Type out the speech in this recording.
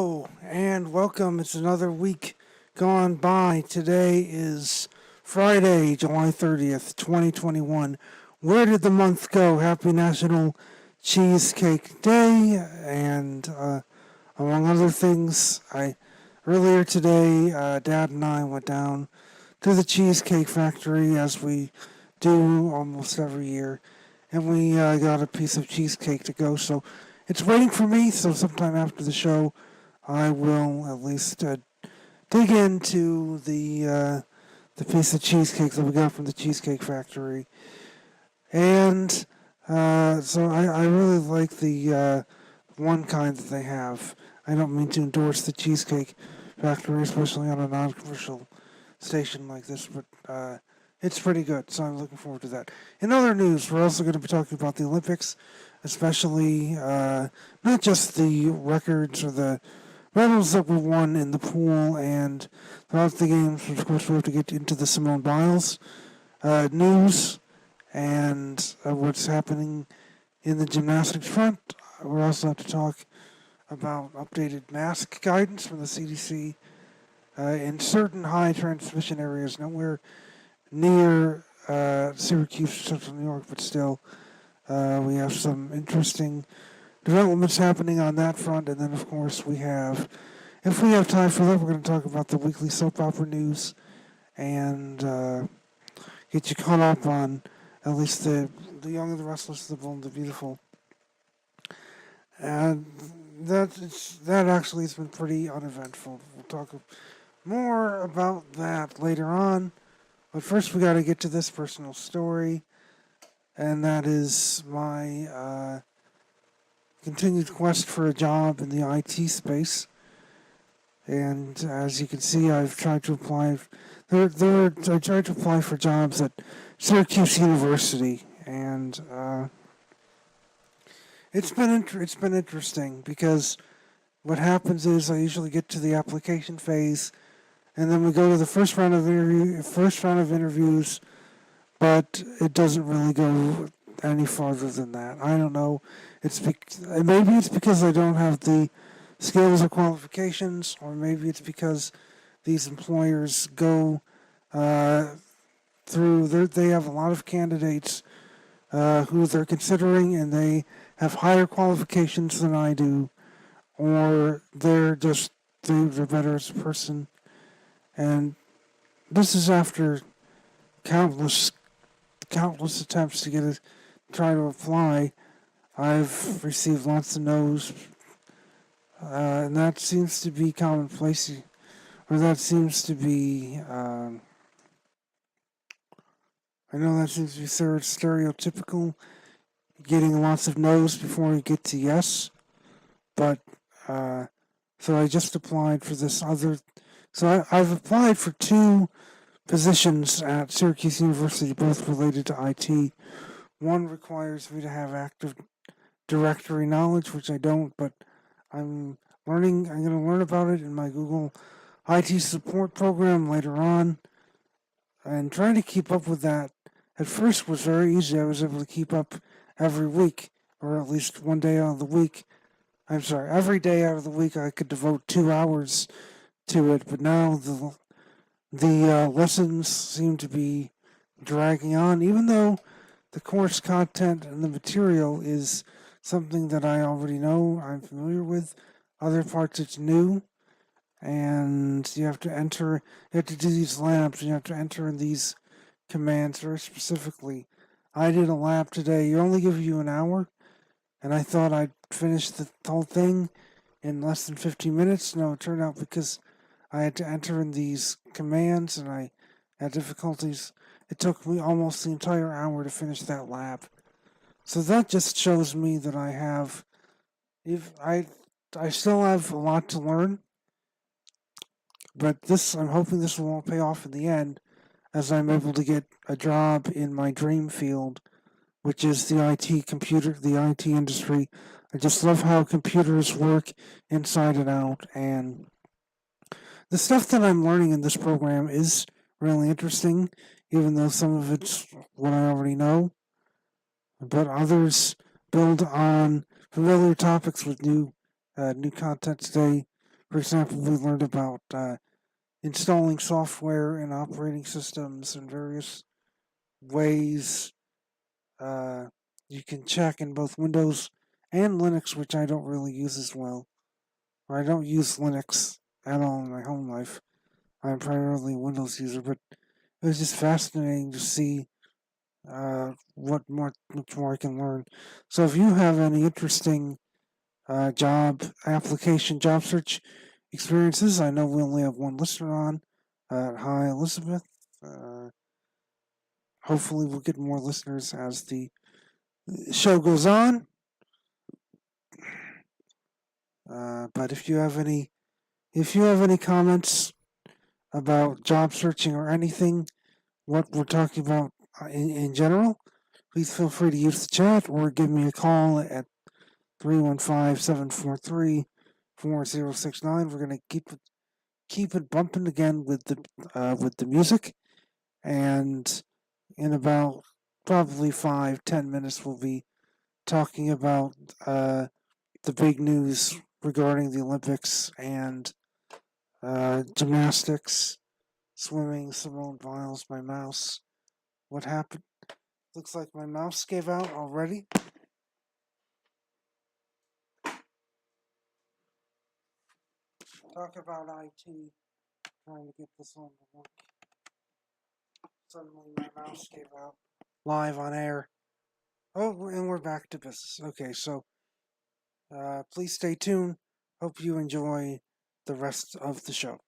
Hello and welcome. It's another week gone by. Today is Friday, July 30th, 2021. Where did the month go? Happy National Cheesecake Day. And among other things, earlier today, Dad and I went down to the Cheesecake Factory as we do almost every year. And we got a piece of cheesecake to go. So it's waiting for me, so sometime after the show, I will at least dig into the piece of cheesecake that we got from the Cheesecake Factory. And so I really like the one kind that they have. I don't mean to endorse the Cheesecake Factory, especially on a non-commercial station like this, but it's pretty good, so I'm looking forward to that. In other news, we're also going to be talking about the Olympics, especially not just the records or the medals that were won in the pool and throughout the games. Of course, we have to get into the Simone Biles news and what's happening in the gymnastics front. We also have to talk about updated mask guidance from the CDC in certain high transmission areas, nowhere near Syracuse, Central New York, but still, we have some interesting developments happening on that front. And then, of course, if we have time for that, we're going to talk about the weekly soap opera news and get you caught up on at least the Young and the Restless, the Bold and the Beautiful. And that actually has been pretty uneventful. We'll talk more about that later on. But first, we got to get to this personal story, and that is my continued quest for a job in the IT space. And as you can see, I've tried to apply. I tried to apply for jobs at Syracuse University, and it's been interesting because what happens is I usually get to the application phase, and then we go to the first round of interviews, but it doesn't really go any farther than that. I don't know. Maybe it's because I don't have the skills or qualifications, or maybe it's because these employers go through. They have a lot of candidates who they're considering, and they have higher qualifications than I do, or they're better as a person. And this is after countless attempts to try to apply. I've received lots of no's, and that seems to be commonplace, or that seems to be, I know that seems to be stereotypical, getting lots of no's before you get to yes, but, so I just applied for this other. So I've applied for 2 positions at Syracuse University, both related to IT. One requires me to have Active Directory knowledge, which I don't, but I'm going to learn about it in my Google IT support program later on. And trying to keep up with that at first was very easy. I was able to keep up every week, or at least one day out of the week. Every day out of the week I could devote 2 hours to it, but now the lessons seem to be dragging on, even though the course content and the material is something that I already know, I'm familiar with. Other parts it's new, and you have to do these labs, and you have to enter in these commands very specifically. I did a lab today. You only give you an hour, and I thought I'd finish the whole thing in less than 15 minutes. No, it turned out because I had to enter in these commands and I had difficulties. It took me almost the entire hour to finish that lab. So that just shows me that I still have a lot to learn, but I'm hoping this will all pay off in the end as I'm able to get a job in my dream field, which is the IT industry. I just love how computers work inside and out, and the stuff that I'm learning in this program is really interesting, even though some of it's what I already know. But others build on familiar topics with new content today. For example, we learned about installing software and operating systems and various ways you can check in both Windows and Linux, which I don't really use as well. Or I don't use Linux at all in my home life. I'm primarily a Windows user, but it was just fascinating to see much more I can learn. So if you have any interesting job search experiences, I know we only have one listener on. Hi, Elizabeth. Uh, Hopefully, we'll get more listeners as the show goes on. But if you have any comments about job searching or anything, what we're talking about in general, please feel free to use the chat or give me a call at 315-743-4069. We're gonna keep it bumping again with the music, and in about probably 5-10 minutes we'll be talking about the big news regarding the Olympics and gymnastics, swimming, Simone Biles, my mouse. What happened? Looks like my mouse gave out already. Talk about IT, trying to get this on the work. Suddenly my mouse gave out live on air. Oh, and we're back to business. Okay, so please stay tuned. Hope you enjoy the rest of the show.